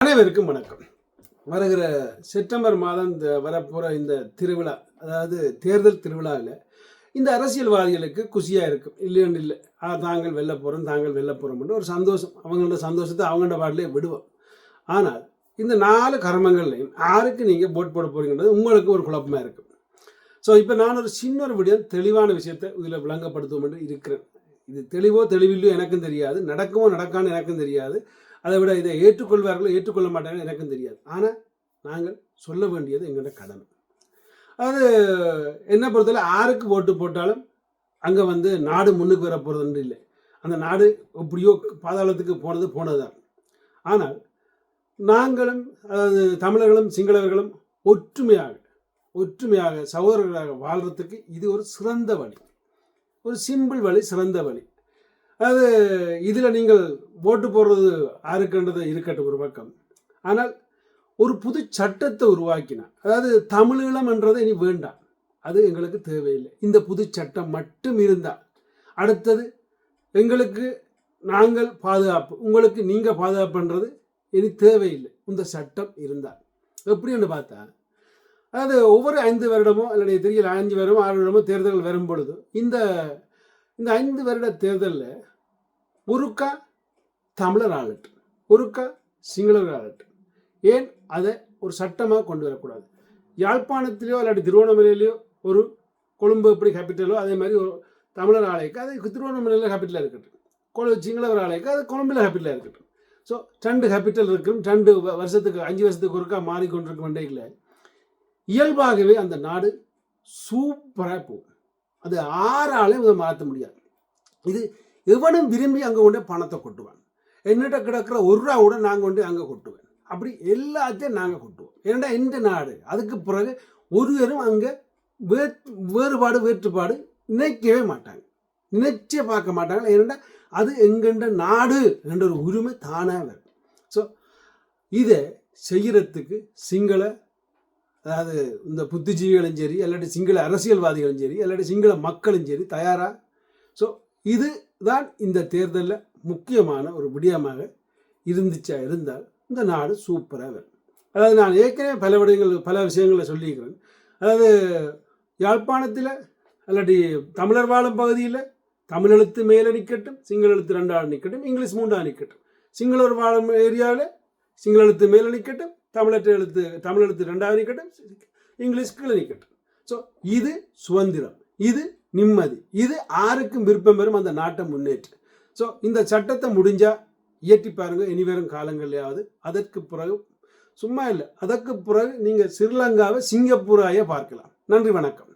அனைவருக்கும் வணக்கம். வருகிற செப்டம்பர் மாதம் வரப்போகிற இந்த திருவிழா, அதாவது தேர்தல் திருவிழாவில் இந்த அரசியல்வாதிகளுக்கு குஷியாக இருக்கும். இல்லைன்னு இல்லை, தாங்கள் வெல்ல போகிறோம், தாங்கள் வெல்ல போகிறோம்னு ஒரு சந்தோஷம். அவங்களோட சந்தோஷத்தை அவங்களோட பாட்டிலே விடுவோம். ஆனால் இந்த 4 கர்மங்கள்லையும் யாருக்கு நீங்கள் போட் போட போகிறீங்கன்றது உங்களுக்கு ஒரு குழப்பமாக இருக்கும். ஸோ இப்போ நான் ஒரு சின்ன ஒரு விட தெளிவான விஷயத்தை இதில் விளங்கப்படுத்துவோம் என்று இருக்கிறேன். இது தெளிவோ தெளிவில்லையோ எனக்கும் தெரியாது, நடக்குமோ நடக்கான்னு எனக்கும் தெரியாது. அதை விட இதை ஏற்றுக்கொள்வார்களோ ஏற்றுக்கொள்ள மாட்டாங்களோ எனக்கும் தெரியாது. ஆனால் நாங்கள் சொல்ல வேண்டியது எங்களோட கடமை. அது என்ன பொறுத்தவரை யாருக்கு ஓட்டு போட்டாலும் அங்கே நாடு முன்னுக்கு வர போகிறதுன்னு இல்லை. அந்த நாடு எப்படியோ பாதாளத்துக்கு போனது தான். ஆனால் நாங்களும், அதாவது தமிழர்களும் சிங்களவர்களும் ஒற்றுமையாக சகோதரர்களாக வாழ்கிறதுக்கு இது ஒரு சிறந்த வழி, ஒரு சிம்பிள் வழி, சிறந்த வழி. அது இதில் நீங்கள் ஓட்டு போடுறது யாருக்குன்றது இருக்கட்டும் ஒரு பக்கம். ஆனால் ஒரு புது சட்டத்தை உருவாக்கினார். அதாவது தமிழீழம் என்றதை இனி வேண்டாம், அது எங்களுக்கு தேவையில்லை. இந்த புது சட்டம் மட்டும் இருந்தால் அடுத்தது எங்களுக்கு நாங்கள் பாதுகாப்பு, உங்களுக்கு நீங்கள் பாதுகாப்புன்றது இனி தேவையில்லை. இந்த சட்டம் இருந்தால் எப்படின்னு பார்த்தா, அதாவது ஒவ்வொரு 5 வருடமோ அல்லது தெரியல 5 வருடமோ 6 வருடமோ தேர்தல்கள் வரும் பொழுது இந்த 5 வருட தேர்தலில் ஒருக்கா தமிழர் ஆளட்டும், ஒருக்கா சிங்களர் ஆளட்டும். ஏன் அதை ஒரு சட்டமாக கொண்டு வரக்கூடாது? யாழ்ப்பாணத்திலேயோ இல்லாட்டி திருவண்ணாமலையிலையோ ஒரு கொழும்பு எப்படி கேபிட்டலோ அதே மாதிரி ஒரு தமிழர் ஆலைக்கு அது திருவண்ணாமலையில் கேபிட்டலாக இருக்கட்டும், சிங்களவர் ஆலைக்கு அது கொழும்பில் கேபிட்டலாக இருக்கட்டும். ஸோ 2 கேபிட்டல் இருக்கும். 2 வருஷத்துக்கு 5 வருஷத்துக்கு ஒருக்கா மாறிக்கொண்டிருக்க வேண்டிய இயல்பாகவே அந்த நாடு சூப்பராக போகும். அது ஆறாலையும் இதை மாற்ற முடியாது. இது எவனும் விரும்பி அங்கே கொண்டு பணத்தை கொட்டுவான். என்னிட்ட கிடக்கிற ஒரு ரூபா கூட நாங்கள் கொண்டு அங்கே கொட்டுவேன். அப்படி எல்லாத்தையும் நாங்கள் கொட்டுவோம். ஏன்னா இந்த நாடு அதுக்கு பிறகு ஒருவரும் அங்கே வேற்றுப்பாடு நினைக்கவே மாட்டாங்க, நினைச்சே பார்க்க மாட்டாங்க. ஏன்னா அது எங்கெண்ட நாடு என்ற ஒரு உரிமை தானாக வரும். ஸோ இதை செய்கிறதுக்கு சிங்கள, அதாவது இந்த புத்திஜீவிகளும் சரி, இல்லாட்டி சிங்கள அரசியல்வாதிகளும் சரி, இல்லாட்டி சிங்கள மக்களும் சரி தயாராக. ஸோ இது தான் இந்த தேர்தலில் முக்கியமான ஒரு விடயமாக இருந்தால் இந்த நாடு சூப்பராக வரும். அதாவது நான் ஏற்கனவே பல விஷயங்களை சொல்லியிருக்கிறேன். அதாவது யாழ்ப்பாணத்தில் இல்லாட்டி தமிழர் வாழும் பகுதியில் தமிழ் எழுத்து மேலே நிற்கட்டும், சிங்கள எழுத்து 2ஆவது நிற்கட்டும், இங்கிலீஷ் 3ஆவது நிற்கட்டும். சிங்களர் வாழும் ஏரியாவில் சிங்கள எழுத்து மேலே நிற்கட்டும், தமிழ் எழுத்து 2ஆவது நிற்கட்டும், இங்கிலீஷ் கீழே நிற்கட்டும். ஸோ இது சுதந்திரம், இது நிம்மதி, இது யாருக்கும் விருப்பம் பெறும் அந்த நாட்டை முன்னேற்று. ஸோ இந்த சட்டத்தை முடிஞ்சால் இயற்றி பாருங்க. இனி வரும் காலங்கள்லையாவது. அதற்கு பிறகு சும்மா இல்லை, அதற்கு பிறகு நீங்கள் ஸ்ரீலங்காவை சிங்கப்பூராயே பார்க்கலாம். நன்றி, வணக்கம்.